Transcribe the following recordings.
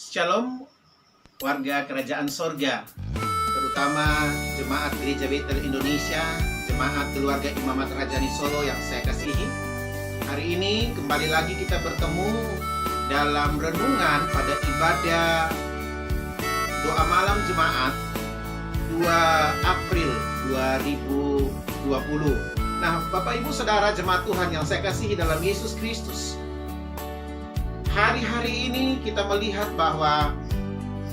Shalom warga kerajaan sorga, terutama jemaat Gereja Betel Indonesia, jemaat keluarga Imamat Rajani Solo yang saya kasihi. Hari ini kembali lagi kita bertemu dalam renungan pada ibadah doa malam jemaat 2 April 2020. Nah, Bapak Ibu Saudara jemaat Tuhan yang saya kasihi dalam Yesus Kristus, hari-hari ini kita melihat bahwa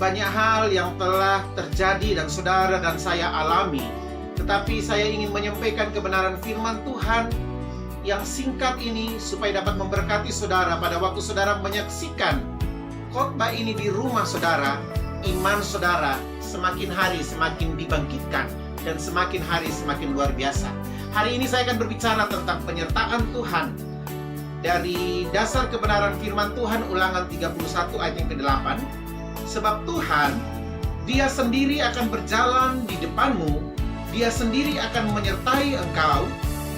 banyak hal yang telah terjadi dan saudara dan saya alami. Tetapi saya ingin menyampaikan kebenaran firman Tuhan yang singkat ini supaya dapat memberkati saudara pada waktu saudara menyaksikan khotbah ini di rumah saudara. Iman saudara semakin hari semakin dibangkitkan dan semakin hari semakin luar biasa. Hari ini saya akan berbicara tentang penyertaan Tuhan dari dasar kebenaran firman Tuhan, Ulangan 31 ayat yang ke-8. Sebab Tuhan, Dia sendiri akan berjalan di depanmu, Dia sendiri akan menyertai engkau,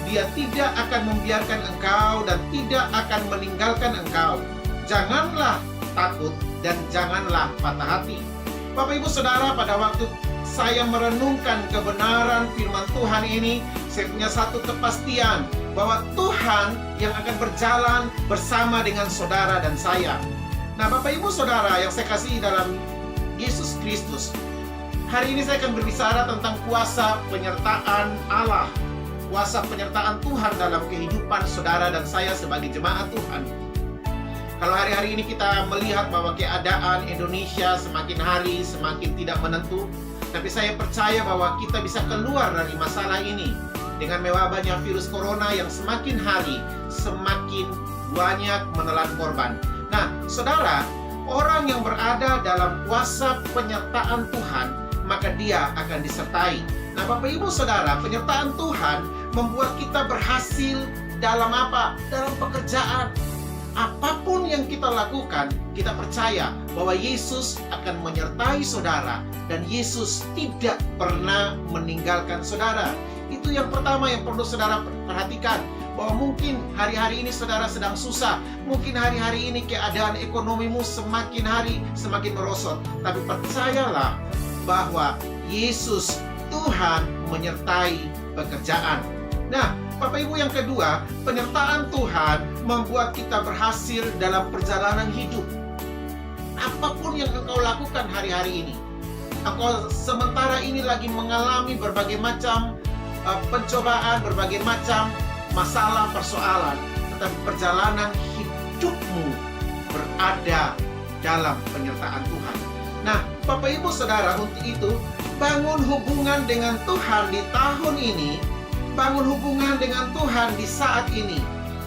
Dia tidak akan membiarkan engkau dan tidak akan meninggalkan engkau. Janganlah takut dan janganlah patah hati. Bapak Ibu Saudara, pada waktu saya merenungkan kebenaran firman Tuhan ini, saya punya satu kepastian bahwa Tuhan yang akan berjalan bersama dengan saudara dan saya. Nah, Bapak Ibu Saudara yang saya kasihi dalam Yesus Kristus, hari ini saya akan berbicara tentang kuasa penyertaan Allah, kuasa penyertaan Tuhan dalam kehidupan saudara dan saya sebagai jemaat Tuhan. Kalau hari-hari ini kita melihat bahwa keadaan Indonesia semakin hari semakin tidak menentu, tapi saya percaya bahwa kita bisa keluar dari masalah ini dengan mewabahnya virus corona yang semakin hari semakin banyak menelan korban. Nah, saudara, orang yang berada dalam kuasa penyertaan Tuhan, maka dia akan disertai. Nah, Bapak Ibu Saudara, penyertaan Tuhan membuat kita berhasil dalam apa? Dalam pekerjaan. Apapun yang kita lakukan, kita percaya bahwa Yesus akan menyertai saudara dan Yesus tidak pernah meninggalkan saudara. Itu yang pertama yang perlu saudara perhatikan, bahwa mungkin hari-hari ini saudara sedang susah, mungkin hari-hari ini keadaan ekonomimu semakin hari semakin merosot, tapi percayalah bahwa Yesus Tuhan menyertai pekerjaan. Nah, Bapak Ibu, yang kedua, penyertaan Tuhan membuat kita berhasil dalam perjalanan hidup. Apapun yang engkau lakukan hari-hari ini, engkau sementara ini lagi mengalami berbagai macam pencobaan, berbagai macam masalah, persoalan, tetapi perjalanan hidupmu berada dalam penyertaan Tuhan. Nah, Bapak Ibu Saudara, untuk itu bangun hubungan dengan Tuhan di tahun ini, bangun hubungan dengan Tuhan di saat ini.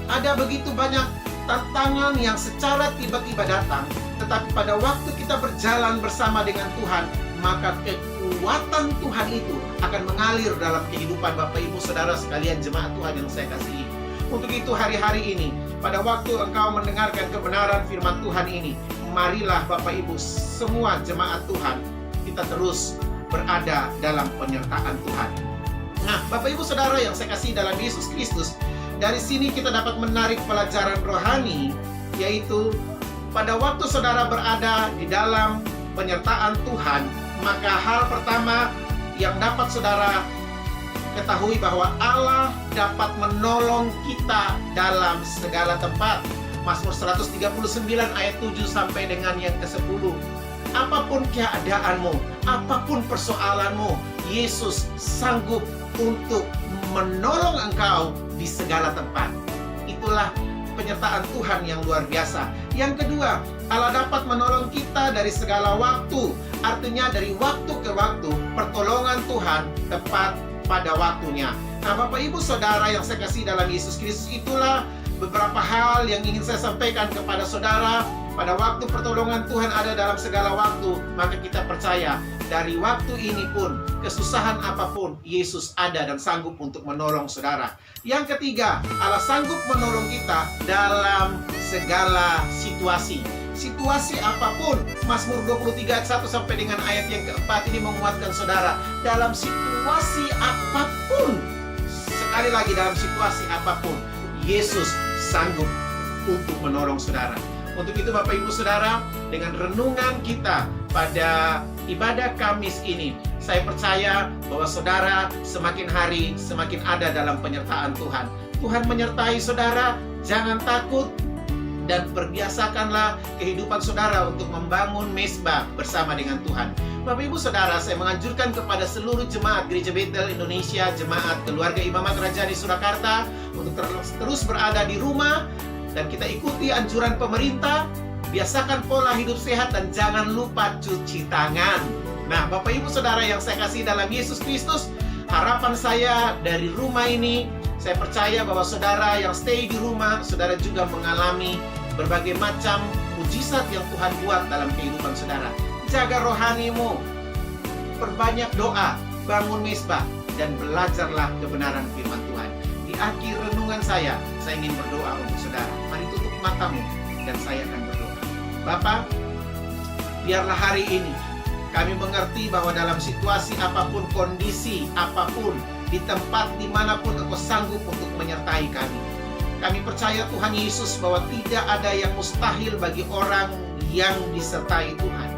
Ada begitu banyak tantangan yang secara tiba-tiba datang, tetapi pada waktu kita berjalan bersama dengan Tuhan, maka kekuatan Tuhan itu akan mengalir dalam kehidupan Bapak Ibu Saudara sekalian jemaat Tuhan yang saya kasihi. Untuk itu hari-hari ini, pada waktu engkau mendengarkan kebenaran firman Tuhan ini, marilah Bapak Ibu semua jemaat Tuhan, kita terus berada dalam penyertaan Tuhan. Nah, Bapak Ibu Saudara yang saya kasihi dalam Yesus Kristus, dari sini kita dapat menarik pelajaran rohani, yaitu pada waktu saudara berada di dalam penyertaan Tuhan, maka hal pertama yang dapat saudara ketahui bahwa Allah dapat menolong kita dalam segala tempat. Mazmur 139 ayat 7 sampai dengan yang ke-10. Apapun keadaanmu, apapun persoalanmu, Yesus sanggup untuk menolong engkau di segala tempat. Itulah penyertaan Tuhan yang luar biasa. Yang kedua, Allah dapat menolong kita dari segala waktu. Artinya dari waktu ke waktu, pertolongan Tuhan tepat pada waktunya. Nah, Bapak Ibu Saudara yang saya kasih dalam Yesus Kristus, itulah beberapa hal yang ingin saya sampaikan kepada saudara. Pada waktu pertolongan Tuhan ada dalam segala waktu, maka kita percaya dari waktu ini pun, kesusahan apapun, Yesus ada dan sanggup untuk menolong saudara. Yang ketiga, Allah sanggup menolong kita dalam segala situasi. Situasi apapun, Mazmur 23 ayat 1 sampai dengan ayat yang ke-4 ini menguatkan saudara. Dalam situasi apapun, sekali lagi dalam situasi apapun, Yesus sanggup untuk menolong saudara. Untuk itu Bapak Ibu Saudara, dengan renungan kita pada ibadah Kamis ini. Saya percaya bahwa saudara semakin hari semakin ada dalam penyertaan Tuhan. Tuhan menyertai saudara, jangan takut, dan perbiasakanlah kehidupan saudara untuk membangun mesbah bersama dengan Tuhan. Bapak Ibu Saudara, saya menganjurkan kepada seluruh jemaat Gereja Betel Indonesia, jemaat keluarga Imamat Rajani Surakarta, untuk terus berada di rumah, dan kita ikuti anjuran pemerintah, biasakan pola hidup sehat, dan jangan lupa cuci tangan. Nah, Bapak Ibu Saudara yang saya kasih dalam Yesus Kristus, harapan saya dari rumah ini, saya percaya bahwa saudara yang stay di rumah, saudara juga mengalami berbagai macam mujizat yang Tuhan buat dalam kehidupan saudara. Jaga rohanimu, perbanyak doa, bangun mesbah, dan belajarlah kebenaran firman Tuhan. Di akhir renungan saya ingin berdoa untuk saudara. Mari tutup matamu, dan saya akan berdoa. Bapa, biarlah hari ini kami mengerti bahwa dalam situasi apapun, kondisi apapun, di tempat dimanapun Engkau sanggup untuk menyertai kami. Kami percaya Tuhan Yesus bahwa tidak ada yang mustahil bagi orang yang disertai Tuhan.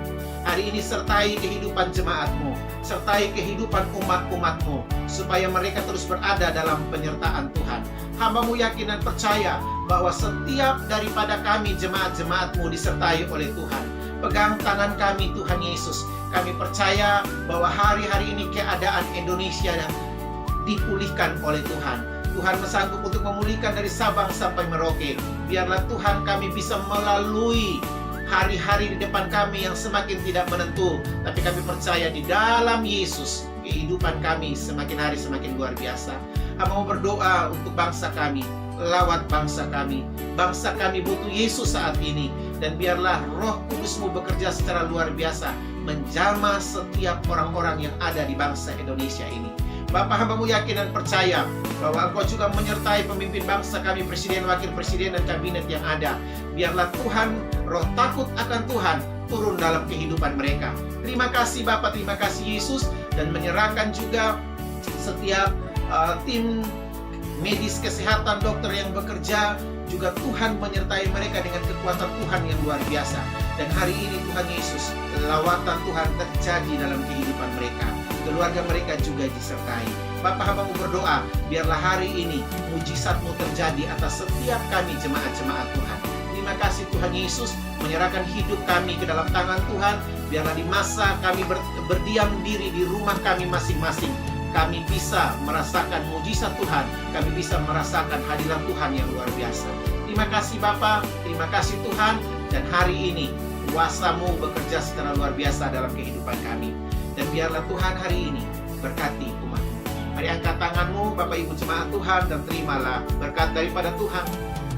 Hari ini sertai kehidupan jemaat-Mu, sertai kehidupan umat-umat-Mu, supaya mereka terus berada dalam penyertaan Tuhan. Hamba-Mu yakin dan percaya bahwa setiap daripada kami jemaat-jemaat-Mu disertai oleh Tuhan. Pegang tangan kami Tuhan Yesus. Kami percaya bahwa hari-hari ini keadaan Indonesia dipulihkan oleh Tuhan. Tuhan sanggup untuk memulihkan dari Sabang sampai Merauke. Biarlah Tuhan kami bisa melalui hari-hari di depan kami yang semakin tidak menentu. Tapi kami percaya di dalam Yesus, kehidupan kami semakin hari semakin luar biasa. Hamba mau berdoa untuk bangsa kami, lawat bangsa kami. Bangsa kami butuh Yesus saat ini. Dan biarlah Roh Kudus-Mu bekerja secara luar biasa, menjamah setiap orang-orang yang ada di bangsa Indonesia ini. Bapa, hamba-Mu yakin dan percaya bahwa Engkau juga menyertai pemimpin bangsa kami, presiden, wakil presiden, dan kabinet yang ada. Biarlah Tuhan, roh takut akan Tuhan turun dalam kehidupan mereka. Terima kasih Bapa, terima kasih Yesus, dan menyerahkan juga setiap tim medis kesehatan, dokter yang bekerja, juga Tuhan menyertai mereka dengan kekuatan Tuhan yang luar biasa. Dan hari ini Tuhan Yesus, lawatan Tuhan terjadi dalam kehidupan mereka. Keluarga mereka juga disertai. Bapa, hamba-Mu berdoa, biarlah hari ini mujizat-Mu terjadi atas setiap kami jemaat-jemaat Tuhan. Terima kasih Tuhan Yesus, menyerahkan hidup kami ke dalam tangan Tuhan. Biarlah di masa kami berdiam diri di rumah kami masing-masing, kami bisa merasakan mujizat Tuhan, kami bisa merasakan hadirat Tuhan yang luar biasa. Terima kasih Bapa, terima kasih Tuhan, dan hari ini kuasa-Mu bekerja secara luar biasa dalam kehidupan kami. Dan biarlah Tuhan hari ini berkati umat-Mu. Mari angkat tangan-Mu Bapak Ibu jemaat Tuhan, dan terimalah berkat daripada Tuhan.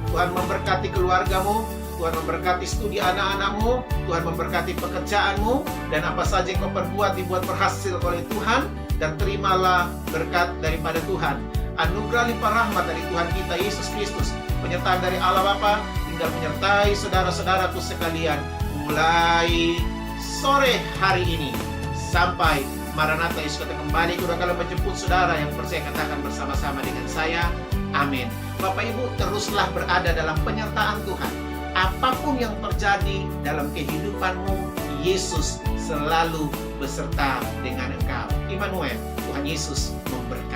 Tuhan memberkati keluarga-Mu, Tuhan memberkati studi anak-anak-Mu, Tuhan memberkati pekerjaan-Mu, dan apa saja yang Kau perbuat dibuat berhasil oleh Tuhan. Dan terimalah berkat daripada Tuhan. Anugerah limpah rahmat dari Tuhan kita Yesus Kristus, penyertaan dari Allah Bapa, tinggal menyertai saudara-saudaraku sekalian mulai sore hari ini sampai Maranatha Yesus kata kembali kedua kali menjemput saudara yang percaya katakan bersama-sama dengan saya. Amin. Bapak Ibu, teruslah berada dalam penyertaan Tuhan. Apapun yang terjadi dalam kehidupanmu, Yesus selalu beserta dengan engkau. Immanuel, Tuhan Yesus memberkati.